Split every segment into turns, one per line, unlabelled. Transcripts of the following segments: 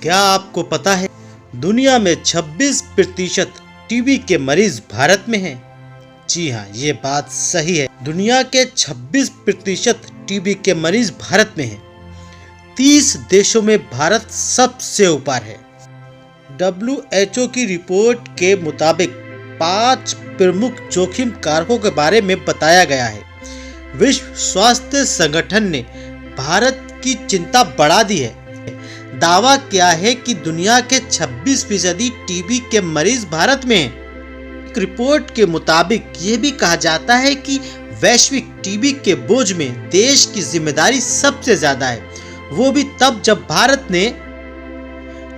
क्या आपको पता है दुनिया में 26% टीबी के मरीज भारत में हैं? जी हाँ, ये बात सही है। दुनिया के 26% टीबी के मरीज भारत में हैं। 30 देशों में भारत सबसे ऊपर है। WHO की रिपोर्ट के मुताबिक 5 प्रमुख जोखिम कारकों के बारे में बताया गया है। विश्व स्वास्थ्य संगठन ने भारत की चिंता बढ़ा दी है। दावा किया है कि दुनिया के 26% टीबी के मरीज भारत में हैं। एक रिपोर्ट के मुताबिक ये भी कहा जाता है कि वैश्विक टीबी के बोझ में देश की जिम्मेदारी सबसे ज्यादा है, वो भी तब जब भारत ने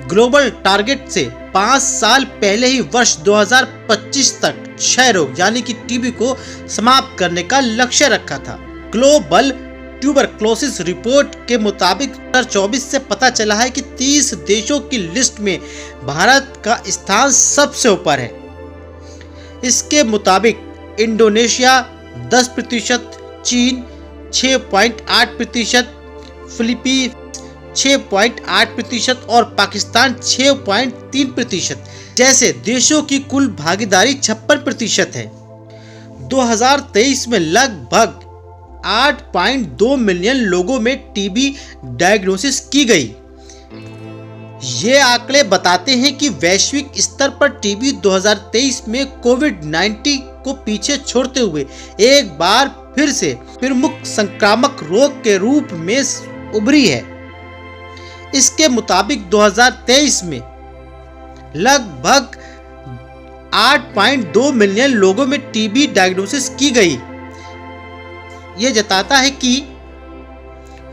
ग्लोबल टारगेट से 5 साल पहले ही वर्ष 2025 तक क्षय रोग यानी कि टीबी को समाप्त करने का लक्ष्य रखा था। ग्लोबल ट्यूबरक्लोसिस रिपोर्ट के मुताबिक 2024 से पता चला है कि 30 देशों की लिस्ट में भारत का स्थान सबसे ऊपर है। इसके मुताबिक इंडोनेशिया 10%, चीन 6.8%, फिलीपींस 6.8% और पाकिस्तान 6.3% जैसे देशों की कुल भागीदारी 56% है। 2023 में लगभग 8.2 मिलियन लोगों में टीबी डायग्नोसिस की गई। ये आंकड़े बताते हैं कि वैश्विक स्तर पर टीबी 2023 में कोविड-19 को पीछे छोड़ते हुए एक बार फिर से प्रमुख संक्रामक रोग के रूप में उभरी है। इसके मुताबिक 2023 में लगभग 8.2 मिलियन लोगों में टीबी डायग्नोसिस की गई। यह जताता है कि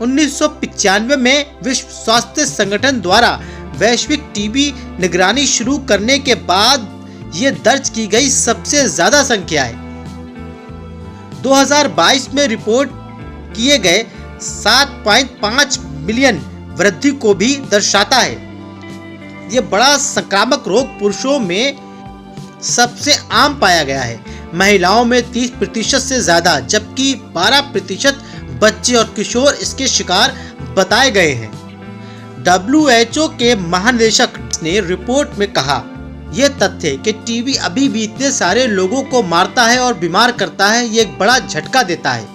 1995 में विश्व स्वास्थ्य संगठन द्वारा वैश्विक टीबी निगरानी शुरू करने के बाद यह दर्ज की गई सबसे ज्यादा संख्या है। 2022 में रिपोर्ट किए गए 7.5 मिलियन वृद्धि को भी दर्शाता है। यह बड़ा संक्रामक रोग पुरुषों में सबसे आम पाया गया है, महिलाओं में 30% से ज्यादा, जबकि 12% बच्चे और किशोर इसके शिकार बताए गए हैं। WHO के महानिदेशक ने रिपोर्ट में कहा, यह तथ्य कि टीबी अभी भी इतने सारे लोगों को मारता है और बीमार करता है, ये एक बड़ा झटका देता है,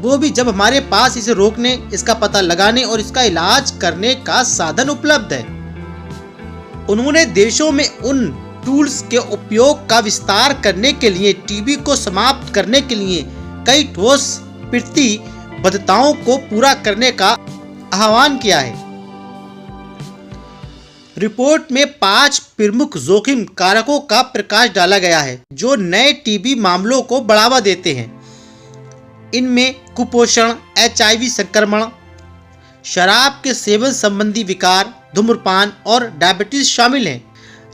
वो भी जब हमारे पास इसे रोकने, इसका पता लगाने और इसका इलाज करने का साधन उपलब्ध है। उन्होंने देशों में उन टूल्स के उपयोग का विस्तार करने के लिए टीबी को समाप्त करने के लिए कई ठोस प्रतिबद्धताओं को पूरा करने का आह्वान किया है। रिपोर्ट में 5 प्रमुख जोखिम कारकों का प्रकाश डाला गया है जो नए टीबी मामलों को बढ़ावा देते हैं। इनमें कुपोषण, HIV संक्रमण, शराब के सेवन संबंधी विकार, धूम्रपान और डायबिटीज शामिल हैं।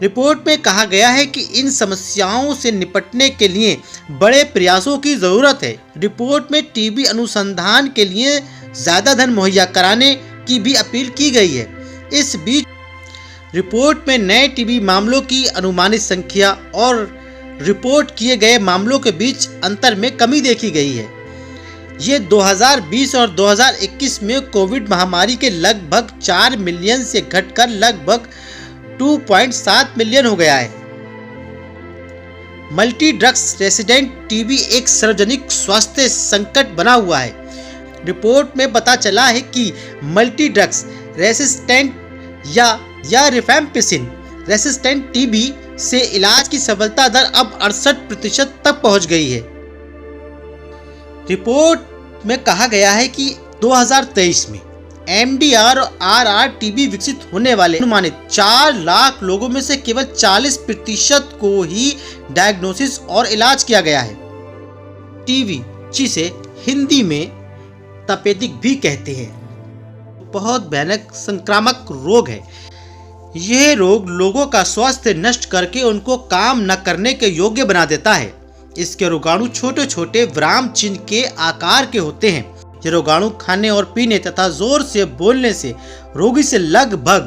रिपोर्ट में कहा गया है कि इन समस्याओं से निपटने के लिए बड़े प्रयासों की जरूरत है। रिपोर्ट में टीबी अनुसंधान के लिए ज्यादा धन मुहैया कराने की भी अपील की गई है। इस बीच रिपोर्ट में नए टीबी मामलों की अनुमानित संख्या और रिपोर्ट किए गए मामलों के बीच अंतर में कमी देखी गई है। ये 2020 और 2021 में कोविड महामारी के लगभग 4 मिलियन से घटकर लगभग 2.7 मिलियन हो गया है। मल्टी ड्रग्स रेसिडेंट टीबी एक सार्वजनिक स्वास्थ्य संकट बना हुआ है। रिपोर्ट में पता चला है कि मल्टी ड्रग्स रेसिस्टेंट या रिफैम्पिसिन रेसिस्टेंट टीबी से इलाज की सफलता दर अब 68% तक पहुंच गई है। रिपोर्ट में कहा गया है कि 2023 में MDR और RR टीबी विकसित होने वाले अनुमानित 4 लाख लोगों में से केवल 40% को ही डायग्नोसिस और इलाज किया गया है। टीबी, जिसे हिंदी में तपेदिक भी कहते हैं, बहुत भयानक संक्रामक रोग है। यह रोग लोगों का स्वास्थ्य नष्ट करके उनको काम न करने के योग्य बना देता है। इसके रोगाणु छोटे छोटे विराम चिन्ह के आकार के होते हैं। ये रोगाणु खाने और पीने तथा जोर से बोलने से रोगी से लगभग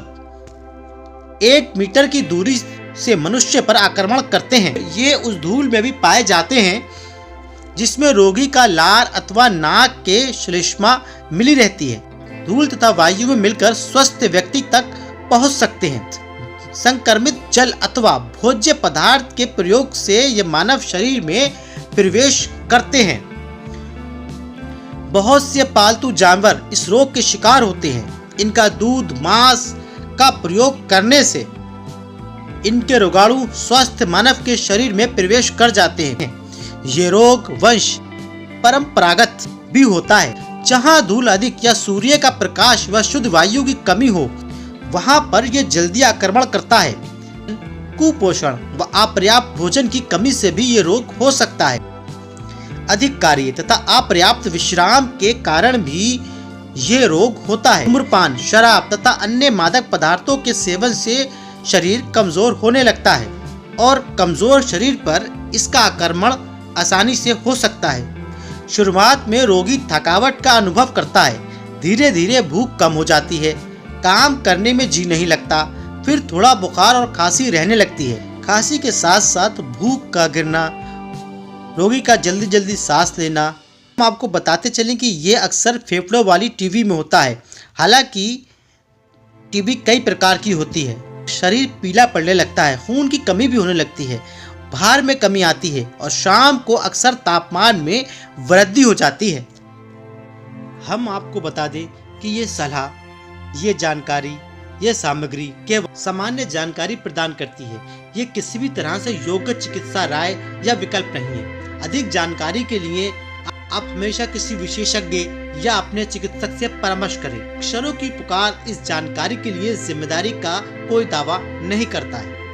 1 मीटर की दूरी से मनुष्य पर आक्रमण करते हैं। ये उस धूल में भी पाए जाते हैं जिसमें रोगी का लार अथवा नाक के श्लेष्मा मिली रहती है। धूल तथा वायु में मिलकर स्वस्थ व्यक्ति तक पहुंच सकते हैं। संक्रमित जल अथवा भोज्य पदार्थ के प्रयोग से ये मानव शरीर में प्रवेश करते हैं। बहुत से पालतू जानवर इस रोग के शिकार होते हैं। इनका दूध, मांस का प्रयोग करने से इनके रोगाणु स्वस्थ मानव के शरीर में प्रवेश कर जाते हैं। ये रोग वंश परंपरागत भी होता है। जहां धूल अधिक या सूर्य का प्रकाश व शुद्ध वायु की कमी हो, वहां पर यह जल्दी आक्रमण करता है। कुपोषण व अपर्याप्त भोजन की कमी से भी ये रोग हो सकता है। अधिक कार्य तथा अपर्याप्त विश्राम के कारण भी ये रोग होता है। धूम्रपान, शराब तथा अन्य मादक पदार्थों के सेवन से शरीर कमजोर होने लगता है और कमजोर शरीर पर इसका आक्रमण आसानी से हो सकता है। शुरुआत में रोगी थकावट का अनुभव करता है। धीरे धीरे भूख कम हो जाती है, काम करने में जी नहीं लगता, फिर थोड़ा बुखार और खांसी रहने लगती है। खांसी के साथ साथ भूख का गिरना, रोगी का जल्दी जल्दी सांस लेना। हम आपको बताते चलें कि ये अक्सर फेफड़ों वाली टीबी में होता है। हालांकि टीबी कई प्रकार की होती है। शरीर पीला पड़ने लगता है, खून की कमी भी होने लगती है, भार में कमी आती है और शाम को अक्सर तापमान में वृद्धि हो जाती है। हम आपको बता दें कि ये सलाह, ये जानकारी, ये सामग्री केवल सामान्य जानकारी प्रदान करती है। ये किसी भी तरह से योग्य चिकित्सा राय या विकल्प नहीं है। अधिक जानकारी के लिए आप हमेशा किसी विशेषज्ञ या अपने चिकित्सक से परामर्श करें। अक्षरों की पुकार इस जानकारी के लिए जिम्मेदारी का कोई दावा नहीं करता है।